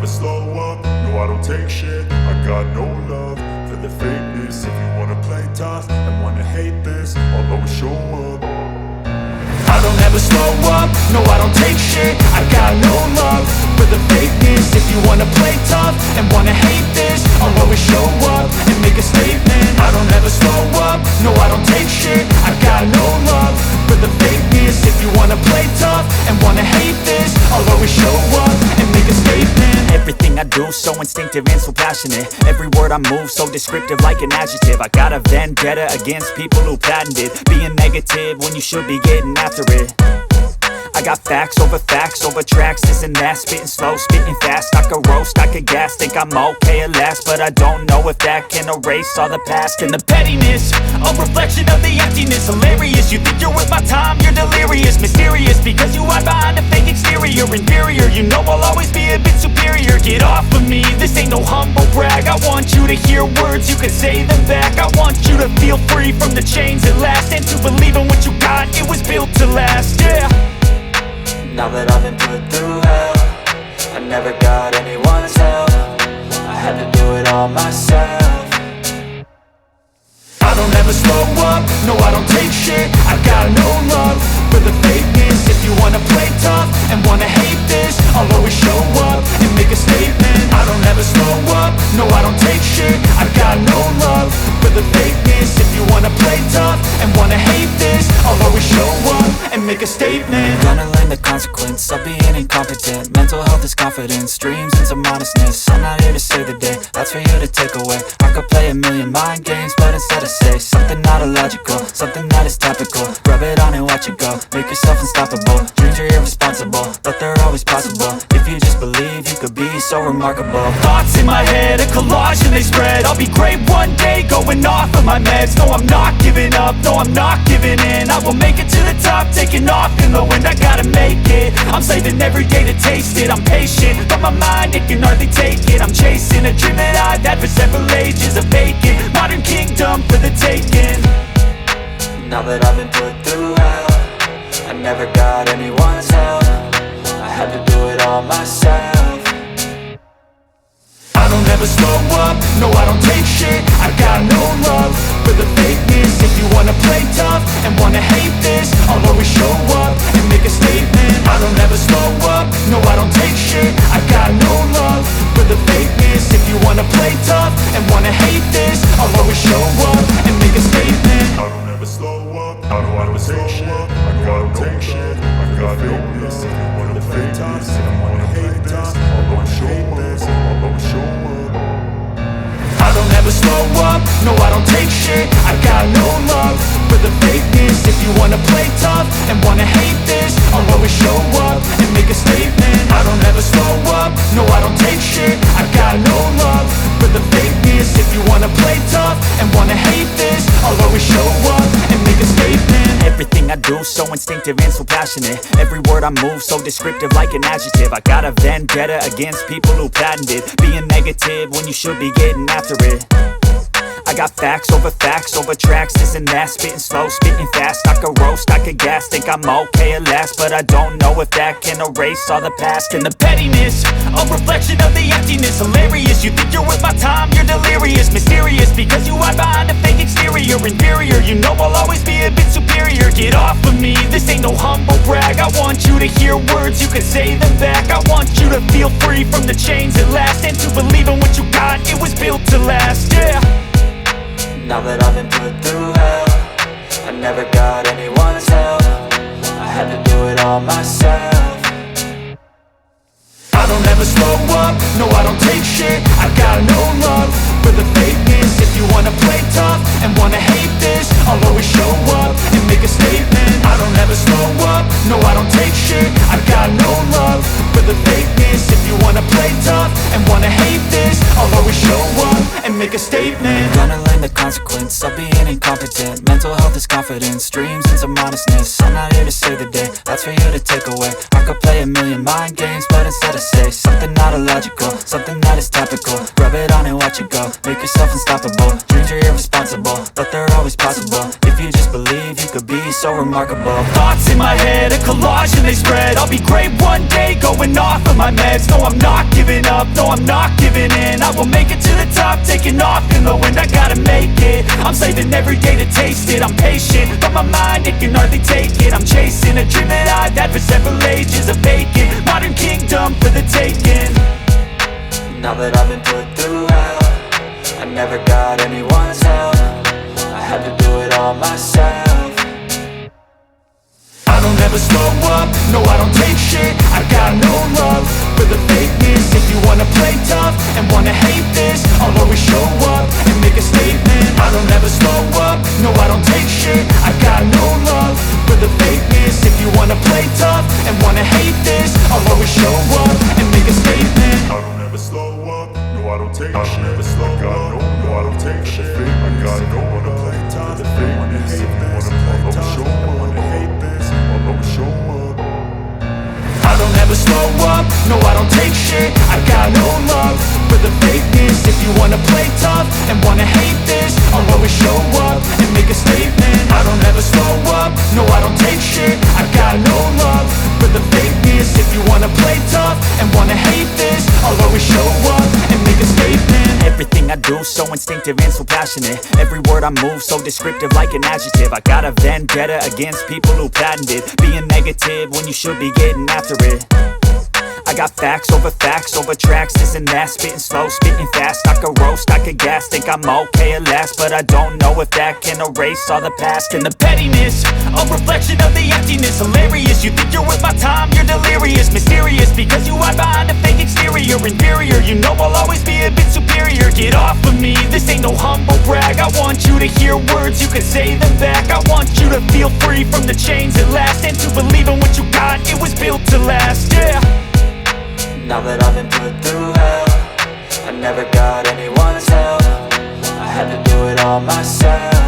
slow up, no I don't take shit. I got no love for the fakeness. If you wanna play tough and wanna hate this, I'll always show up. I don't ever slow up, no I don't take shit. I got no love for the fakeness. If you wanna play tough and wanna hate this, I'll always show up and make a statement. I don't ever slow up, no I don't take shit. I got no love for the fakeness. If you wanna play tough and wanna hate this, I'll always show up and make a statement. Everything I do so instinctive and so passionate. Every word I move so descriptive like an adjective. I got a vendetta against people who patented being negative when you should be getting after it. I got facts over tracks, this and that. Spitting slow, spitting fast. I could roast, I could gas. Think I'm okay at last, but I don't know if that can erase all the past. And the pettiness, a reflection of the emptiness. Hilarious, you think you're worth my time, you're delirious. Mysterious, because you hide behind a fake exterior. Inferior, you know I'll always be a bit superior. Get off of me, this ain't no humble brag. I want you to hear words, you can say them back. I want you to feel free from the chains at last, and to believe in what you got, it was built to last, yeah. Now that I've been put through hell, I never got anyone's help. I had to do it all myself. I don't ever slow up, no I don't take shit. I got no love for the fakeness. If you wanna play tough and wanna hate this, I'll always show up and make a statement. I don't ever slow up, no I don't take shit. I got no love for the fakeness. If you wanna play tough and wanna hate this, I'll always show up and make a statement. Gonna learn the consequence of being incompetent. Mental health is confidence, dreams and some honestness. I'm not here to save the day, that's for you to take away. I could play a million mind games, but instead I say something not illogical, something that is topical. Rub it on and watch it go, make yourself unstoppable. Dreams are irresponsible, but they're always possible. If you just believe, you could be so remarkable. Thoughts in my head, a collage and they spread. I'll be great one day, going off of my meds. No, I'm not giving up, no, I'm not giving in. I will make it to the top, taking off in the wind. I gotta make it, I'm saving every day to taste it. I'm patient, but my mind, it can hardly take it. I'm chasing a dream that I've had for several ages. A vacant, modern kingdom for the taking. Now that I've been put through hell, I never got anyone's help. I had to do it all myself. I don't ever slow up, no I don't take shit. I got no love for the fakeness. If you wanna play tough and wanna hate this, I'll always show up and make a statement. I don't ever slow up, no I don't take shit. I got no love for the fakeness. If you wanna play tough and wanna hate this, I'll always show up and make a statement. I don't ever slow up, I don't ever take shit. I gotta take shit, I got fakeness. If you wanna play tough and wanna hate this, I'll always show this, I'll always show up. I don't ever slow up, no I don't take shit. I got no love for the fakeness. If you wanna play tough and wanna hate this, I'll always show up and make a statement. I don't ever slow up, no I don't take shit. I got no love for the fakeness. If you wanna play tough and wanna hate this, I'll always show up and make a statement. Everything I do so instinctive and so passionate. Every word I move so descriptive like an adjective. I got a vendetta against people who patented being negative when you should be getting after it. I got facts over tracks, this and that. Spitting slow, spitting fast. I could roast, I could gas. Think I'm okay at last, but I don't know if that can erase all the past. And the pettiness, a reflection of the emptiness. Hilarious, you think you're worth my time, you're delirious. Mysterious, because you hide behind a fake exterior. Inferior, you know I'll always be a bit superior. Get off of me, this ain't no humble brag. I want you to hear words, you can say them back. I want you to feel free from the chains at last, and to believe in what you got, it was built to last, yeah. Now that I've been put through hell, I never got anyone's help. I had to do it all myself. I don't ever slow up, no I don't take shit. I got no love for the fakeness. If you wanna play tough and wanna hate this, I'll always show up and make a statement. I don't ever slow up, no I don't take shit. I got no love for the fakeness. If you wanna play tough and wanna hate this, I'll always show up and make a statement. Gonna learn the the consequence of being incompetent. Mental health is confidence, dreams into modestness. I'm not here to save the day, that's for you to take away. I could play a million mind games, but instead I say something not illogical, something that is topical. Rub it on and watch it go, make yourself unstoppable. Dreams are irresponsible, but they're always possible. If you just believe, you could be so remarkable. Thoughts in my head, a collage and they spread. I'll be great one day, going off of my meds. No, I'm not giving up, no, I'm not giving in. I will make it to the top, taking off in the wind. I gotta make it, I'm saving every day to taste it. I'm patient, but my mind, it can hardly take it. I'm chasing a dream that I've had for several ages. A vacant, modern kingdom for the taking. Now that I've been put through hell, I never got anyone's help. I had to do it all myself. I don't ever slow up, no I don't take shit. I got no love for the fakeness. If you wanna play tough and wanna hate this, I'll always show up and make a statement. I don't ever slow up, no I don't take shit. I got no love for the fakeness. If you wanna play tough and wanna hate this, I'll always show up and make a statement. I don't ever slow up, no I don't take shit. Never slow up, no I don't take shit. I got no one to play tough. If you wanna hate this, I'll show up. Show up. I don't ever slow up, no I don't take shit. I got no love for the fakeness. If you wanna play tough and wanna hate this, I'll always show up and make a statement. I don't ever slow up, no I don't take shit. I got no love for the fakeness. If you wanna play tough and wanna hate this, I'll always show up and make a statement. Everything I do so instinctive and so passionate. Every word I move so descriptive like an adjective. I got a vendetta against people who patented being negative when you should be getting after it. I got facts over tracks, this and that. Spitting slow, spitting fast. I could roast, I could gas. Think I'm okay at last, but I don't know if that can erase all the past. And the pettiness, a reflection of the emptiness. Hilarious, you think you're worth my time, you're delirious. Mysterious, because you hide behind a fake exterior. Inferior, you know I'll always be a bit superior. Get off of me, this ain't no humble brag. I want you to hear words, you can say them back. I want you to feel free from the chains at last, and to believe in what you got, it was built to last, yeah. Now that I've been put through hell, I never got anyone's help. I had to do it all myself.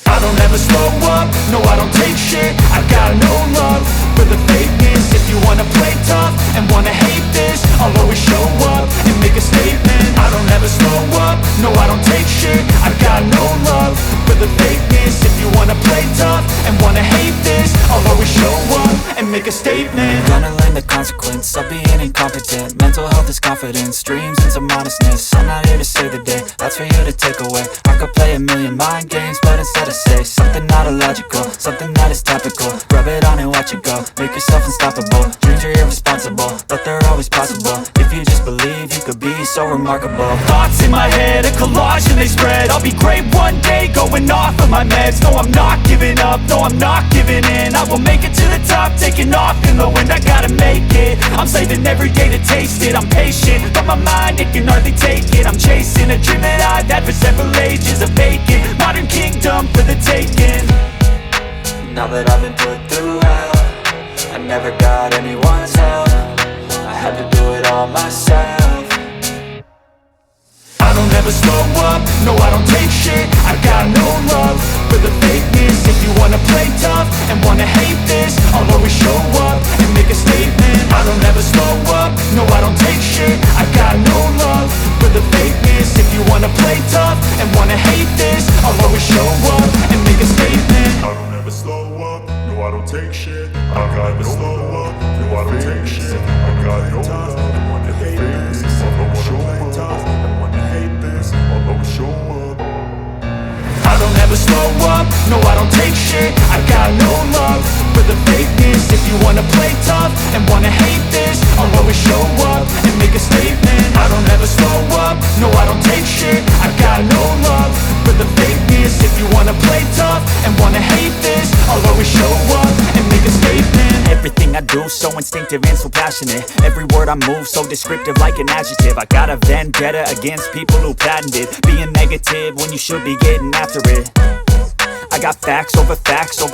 I don't ever slow up, no I don't take shit. I got no love for the fakeness. If you wanna play tough and wanna hate this, I'll always show up and make a statement. I don't ever slow up, no I don't take shit. I got no love for the fakeness. If you wanna play tough and wanna hate this, I'll always show up and make a statement. Gonna learn the consequence of being incompetent. Mental health is confidence, dreams into modestness. I'm not here to save the day, that's for you to take away. I could play a million mind games, but instead I say something not illogical, something that is topical. Rub it on and watch it go, make yourself unstoppable. Dreams are irresponsible, but they're always possible. If you just believe, you could be so remarkable. Thoughts in my head, a collage and they spread. I'll be great one day, going off of my meds. No, I'm not giving up, no, I'm not giving in. I will make it to the top, taking off in the wind. I gotta make it, I'm saving every day to taste it. I'm patient, but my mind, it can hardly take it. I'm chasing a dream that I've had for several ages. A vacant, modern kingdom for the taking. Now that I've been put through hell, I never got anyone's help. I had to do it all myself. I don't ever slow up, no I don't take shit. I got no love for the fakeness. If you wanna play tough and wanna hate this, I'll always show up and make a statement. I don't ever slow up, no I don't take shit. I got no love for the fakeness. If you wanna play tough and wanna hate this, I'll always show up and make a statement. I don't ever slow up, no I don't take shit. I got no slow up, no I don't take shit. I got no love, I wanna hate this. I don't wanna play tough, I wanna hate this. I'll always show up. I don't ever slow up, no I don't take shit. I got no love for the fakeness. If you wanna play tough and wanna hate this, I'll always show up and make a statement. I don't ever slow up, no I don't take shit. I got no love for the fakeness. If you wanna play tough and wanna hate this, I'll always show up and make a statement. Everything I do so instinctive and so passionate. Every word I move so descriptive like an adjective. I got a vendetta against people who patented being negative when you should be getting after it. I got facts over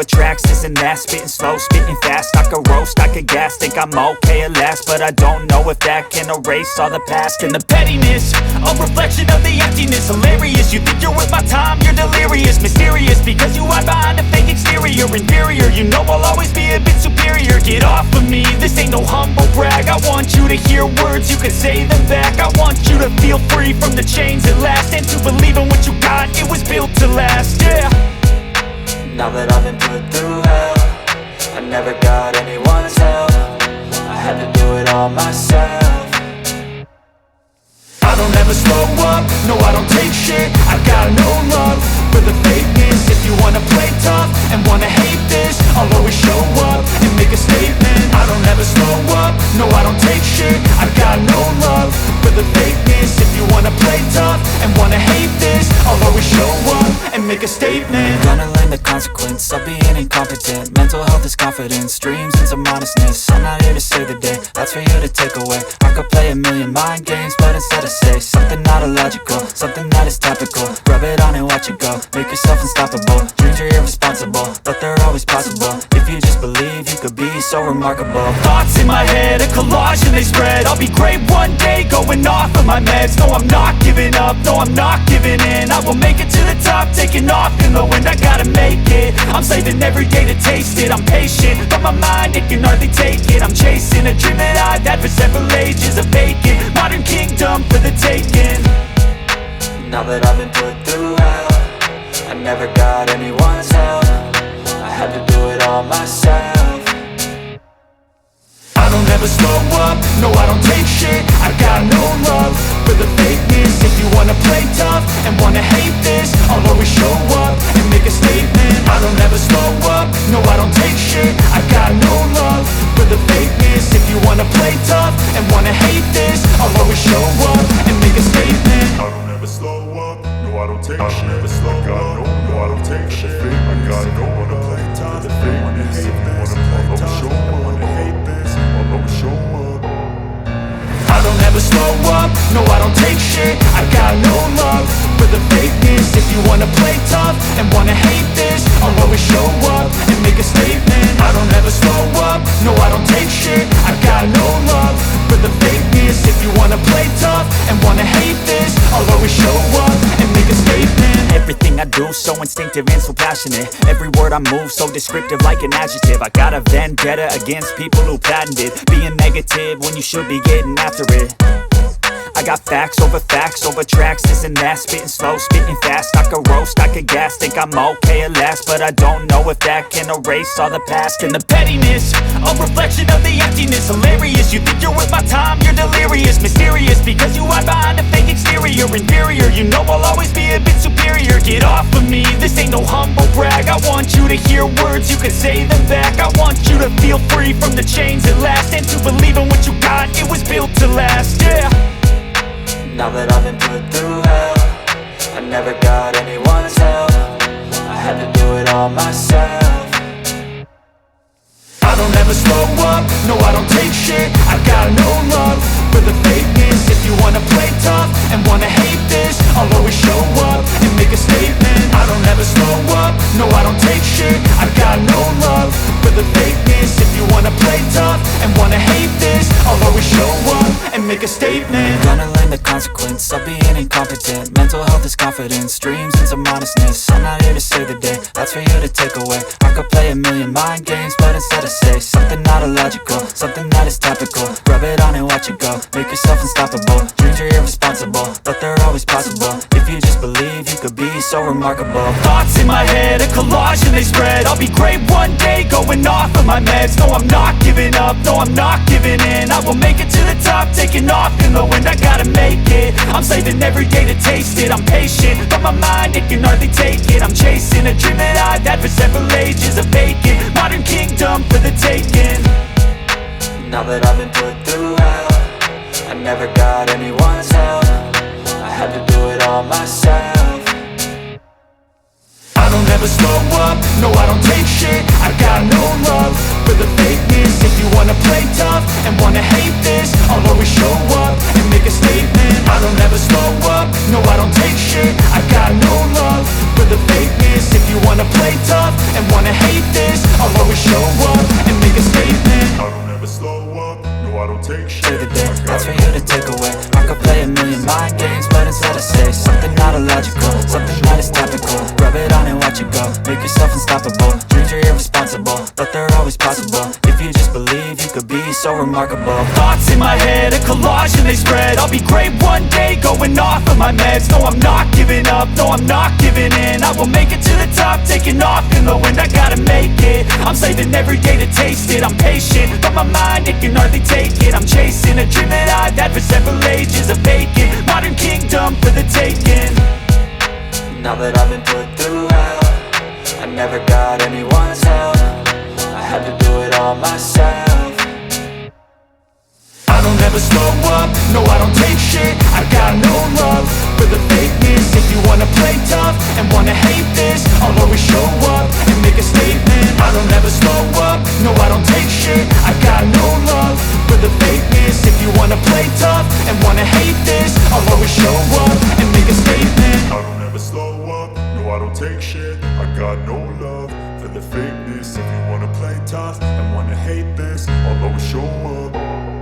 tracks, this and that, spitting slow, spitting fast. I could roast, I could gas, think I'm okay at last, but I don't know if that can erase all the past. And the pettiness, a reflection of the emptiness. Hilarious, you think you're worth my time, you're delirious. Mysterious, because you hide behind a fake exterior. Inferior, you know I'll always be a bit superior. Get off of me, this ain't no humble brag. I want you to hear words, you can say them back. I want you to feel free from the chains at last, and to believe in what you got, it was built to last, yeah. Now that I've been put through hell, I never got anyone's help. I had to do it all myself. I don't ever slow up, no I don't take shit. I got no love for the fakeness. If you wanna play tough and wanna hate this, I'll always show up and make a statement. I don't ever slow up, no I don't take shit. I got no love for the fakeness. If you wanna play tough and wanna hate this, I'll always show up and make a statement. Gonna learn the consequence of being incompetent. Mental health is confidence, dreams into modestness. I'm not here to save the day, that's for you to take away. I could play a million mind games, but instead I say something not illogical, something that is topical. Rub it on and watch it go, make yourself unstoppable. Dreams are irresponsible, but they're always possible. If you just believe, you could be so remarkable. Thoughts in my head, a collage and they spread. I'll be great one day, going off of my meds. No, I'm not giving up, no, I'm not giving in. I will make it to the top, taking off in the wind. I gotta make it, I'm saving every day to taste it. I'm patient, but my mind, it can hardly take it. I'm chasing a dream that I've had for several ages. A vacant, modern kingdom for the taking. Now that I've been put through hell, I never got anyone's help. I had to do it all myself. I don't ever slow up, no I don't take shit. I got no love for the fakeness. If you wanna play tough and wanna hate this, I'll always show up and make a statement. I don't ever slow up, no I don't take shit. I got no love for the fakeness. If you wanna play tough and wanna hate this, I'll always show up and make a statement. I don't ever slow up, no I don't take shit. I never slow up, no I don't take shit. I got no one to play time. The fakeness, if you wanna play tough, show up. Wanna hate this, I'll always show up. I don't ever slow up, no I don't take shit. I got no love for the fakeness. If you wanna play tough and wanna hate this, I'll always show up and make a statement. I don't ever slow up, no I don't take shit. I got no love for the fakeness. If you wanna play tough and wanna hate this, I'll always show up and make a statement. Everything I do so instinctive and so passionate. Every word I move so descriptive like an adjective. I got a vendetta against people who patented being negative when you should be getting after it. I got facts over tracks, this and that, spitting slow, spitting fast. I could roast, I could gas, think I'm okay at last, but I don't know if that can erase all the past. And the pettiness, a reflection of the emptiness. Hilarious, you think you're worth my time, you're delirious. Mysterious, because you hide behind a fake exterior. Inferior, you know I'll always be a bit superior. Get off of me, this ain't no humble brag. I want you to hear words, you can say them back. I want you to feel free from the chains at last, and to believe in what you got, it was built to last, yeah. Now that I've been put through hell, I never got anyone's help. I had to do it all myself. I don't ever slow up, no I don't take shit. I got no love for the fakeness. If you wanna play tough and wanna hate this, I'll always show up and make a statement. I don't ever slow up, no I don't take shit. I got no love for the fakeness. If you wanna play tough and wanna hate this, I'll always show up and make a statement. Gonna learn the consequence of being incompetent. Mental health is confidence, dreams into modestness. I'm not here to save the day, that's for you to take away. I could play a million mind games, but instead I say something not illogical, something that is topical. Rub it on and watch it go, make yourself unstoppable. Dreams are irresponsible, but they're always possible. If you just believe, you could be so remarkable. Thoughts in my head, a collage and they spread. I'll be great one day, going off of my meds. No, I'm not giving up, no, I'm not giving in. I will make it to the top, taking off in the wind. I gotta make it, I'm saving every day to taste it. I'm patient, but my mind, it can hardly take it. I'm chasing a dream that I've had for several ages. A vacant, modern kingdom for the taking. Now that I've been put through hell, I never got anyone's help. I had to do it all myself. I don't ever slow up, no I don't take shit. I got no love for the fakeness. If you wanna play tough and wanna hate this, I'll always show up and make a statement. I don't ever slow up, no I don't take shit. I got no love for the fakeness. If you wanna play play tough and wanna hate this, I'll always show up and make a statement. I don't ever slow up, no I don't take shit. Save the day, that's for you to take away. I could play a million mind games, but instead I say something not illogical, something that is topical. Rub it on and watch it go, make yourself unstoppable. Dreams are irresponsible, but they're always possible. If you just believe, you could be so remarkable. Thoughts in my head, a collage and they spread. I'll be great one day, going off of my meds. No, I'm not giving up, no, I'm not giving in. I will make it to the top, taking off in the wind. I gotta make it, I'm saving every day to taste it. I'm patient, but my mind, it can hardly take it. I'm chasing a dream that I've had for several ages. A vacant, modern kingdom for the taking. Now that I've been put through hell, I never got anyone's help. I had to do it all myself. I don't ever slow up, no I don't take shit. I got no love for the fakeness. If you wanna play tough and wanna hate this, I'll always show up and make a statement. I don't ever slow up, no I don't take shit. I got no love for the fakeness. If you wanna play tough and wanna hate this, I'll always show up and make a statement. I don't ever slow up, no I don't take shit. I got no love for the fakeness. If you wanna play tough and wanna hate this, I'll always show up.